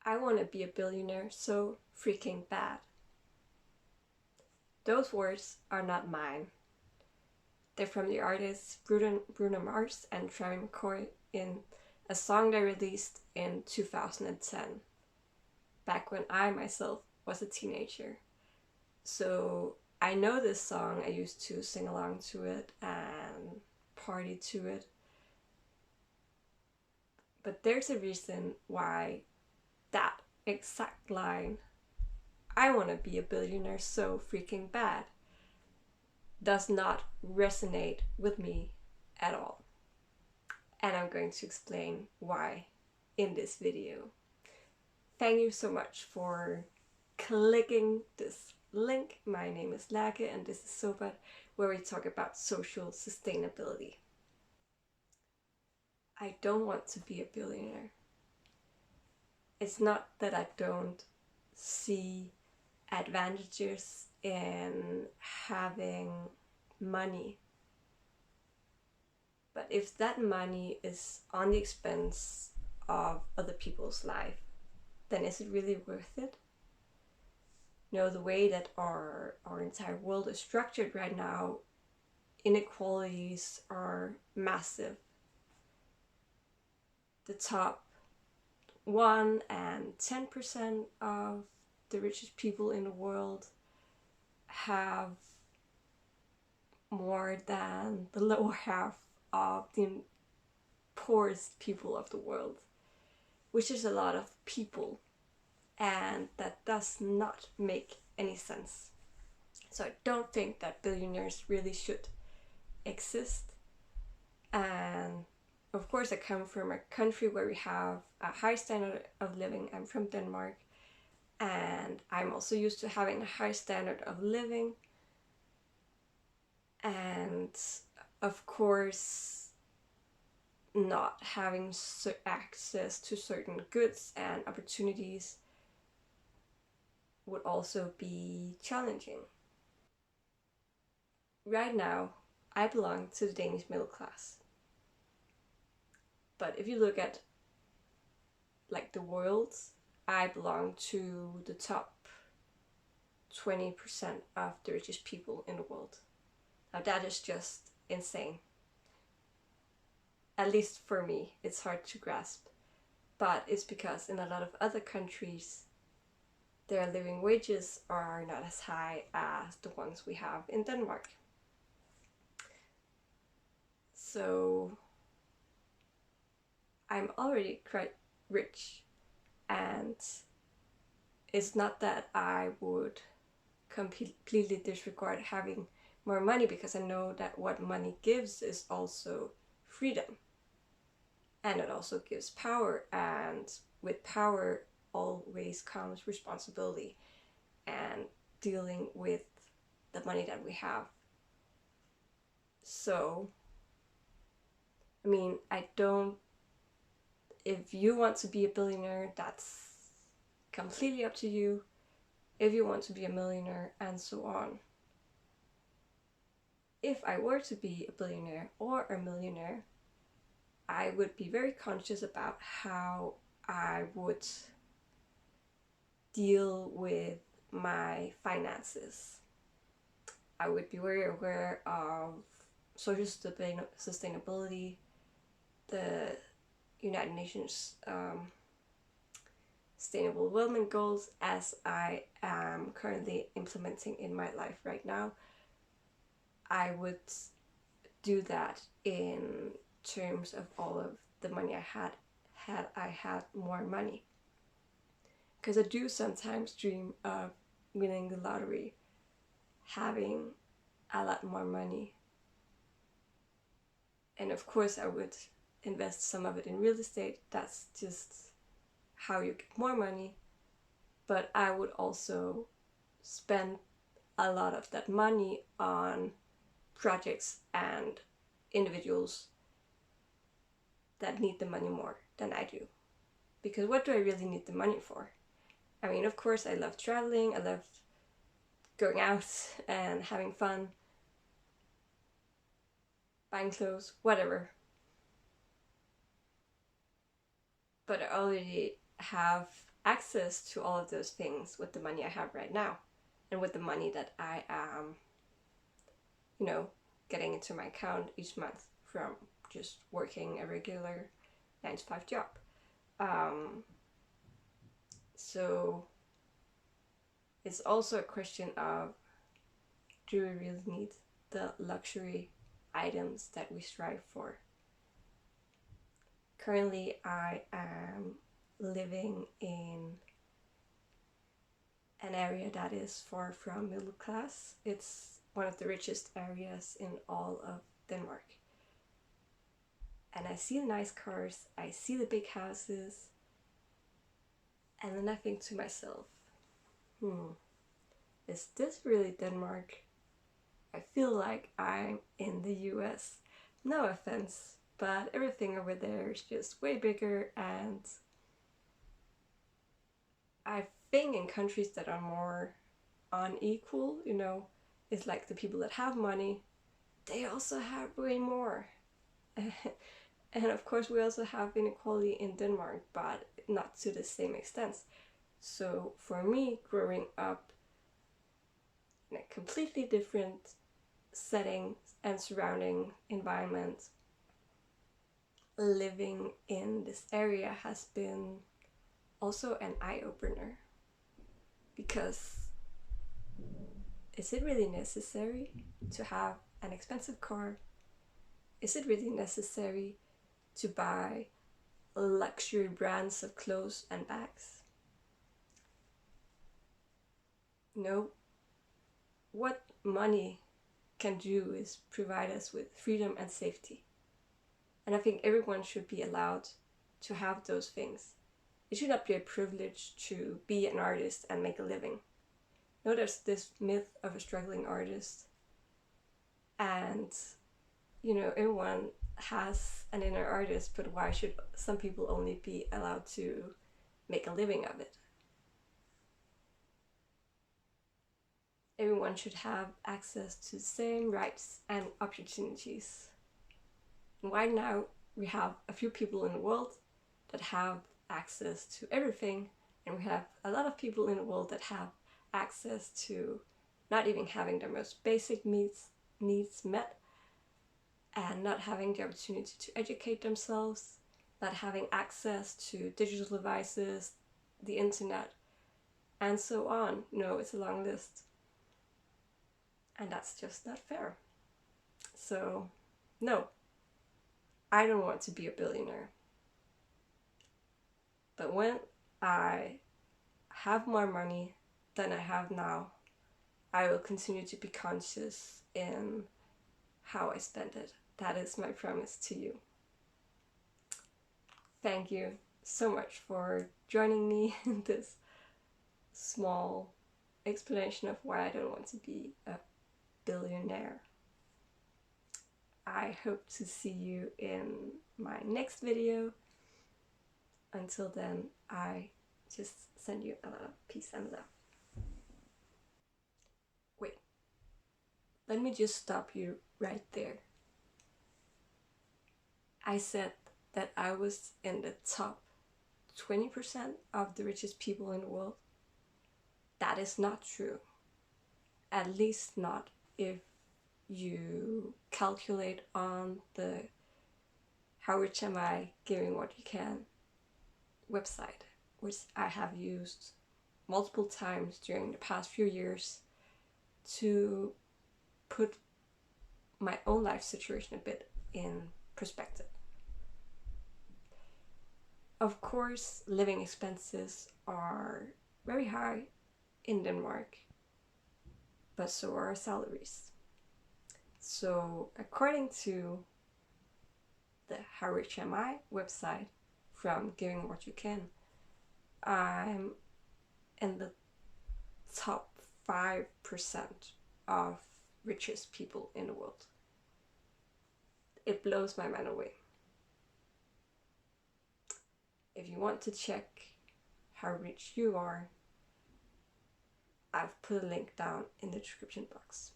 I want to be a billionaire so freaking bad. Those words are not mine. They're from the artists Bruno Mars and Travis McCoy in a song they released in 2010, back when I myself was a teenager. So I know this song, I used to sing along to it and party to it. But there's a reason why that exact line, I want to be a billionaire so freaking bad, does not resonate with me at all. And I'm going to explain why in this video. Thank you so much for clicking this link. My name is Lake and this is Sobat, where we talk about social sustainability. I don't want to be a billionaire. It's not that I don't see advantages in having money, but if that money is on the expense of other people's life, then is it really worth it? You know, the way that our entire world is structured right now, inequalities are massive. The top 1 and 10% of the richest people in the world have more than the lower half of the poorest people of the world, which is a lot of people, and that does not make any sense. So I don't think that billionaires really should exist. And of course, I come from a country where we have a high standard of living. I'm from Denmark, and I'm also used to having a high standard of living. And of course, not having access to certain goods and opportunities would also be challenging. Right now, I belong to the Danish middle class. But if you look at like the world, I belong to the top 20% of the richest people in the world. Now that is just insane. At least for me, it's hard to grasp. But it's because in a lot of other countries, their living wages are not as high as the ones we have in Denmark. So I'm already quite rich, and it's not that I would completely disregard having more money, because I know that what money gives is also freedom, and it also gives power, and with power always comes responsibility and dealing with the money that we have. So I mean, if you want to be a billionaire, that's completely up to you. If you want to be a millionaire, and so on. If I were to be a billionaire or a millionaire, I would be very conscious about how I would deal with my finances. I would be very aware of social sustainability, the United Nations Sustainable Development Goals, as I am currently implementing in my life right now. I would do that in terms of all of the money I had more money. Because I do sometimes dream of winning the lottery, having a lot more money. And of course I would invest some of it in real estate. That's just how you get more money. But I would also spend a lot of that money on projects and individuals that need the money more than I do. Because what do I really need the money for? I mean, of course I love traveling, I love going out and having fun, buying clothes, whatever. But I already have access to all of those things with the money I have right now and with the money that I am, getting into my account each month from just working a regular 9 to 5 job. So it's also a question of, do we really need the luxury items that we strive for? Currently, I am living in an area that is far from middle class. It's one of the richest areas in all of Denmark. And I see the nice cars, I see the big houses, and then I think to myself, is this really Denmark? I feel like I'm in the US. No offense, but everything over there is just way bigger, and I think in countries that are more unequal, it's like the people that have money, they also have way more. And of course we also have inequality in Denmark, but not to the same extent. So for me, growing up in a completely different setting and surrounding environment, living in this area has been also an eye-opener. Because is it really necessary to have an expensive car? Is it really necessary to buy luxury brands of clothes and bags? No. What money can do is provide us with freedom and safety. And I think everyone should be allowed to have those things. It should not be a privilege to be an artist and make a living. No, there's this myth of a struggling artist. And, everyone has an inner artist, but why should some people only be allowed to make a living of it? Everyone should have access to the same rights and opportunities. And right now, we have a few people in the world that have access to everything, and we have a lot of people in the world that have access to not even having their most basic needs met, and not having the opportunity to educate themselves, not having access to digital devices, the internet, and so on. It's a long list. And that's just not fair. So, no, I don't want to be a billionaire. But when I have more money than I have now, I will continue to be conscious in how I spend it. That is my promise to you. Thank you so much for joining me in this small explanation of why I don't want to be a billionaire. I hope to see you in my next video. Until then, I just send you a lot of peace and love. Wait, let me just stop you right there. I said that I was in the top 20% of the richest people in the world. That is not true. At least not if you calculate on the How Rich Am I Giving What You Can website, which I have used multiple times during the past few years to put my own life situation a bit in perspective. Of course, living expenses are very high in Denmark, but so are our salaries. So according to the How Rich Am I website from Giving What You Can, I'm in the top 5% of richest people in the world. It blows my mind away. If you want to check how rich you are, I've put a link down in the description box.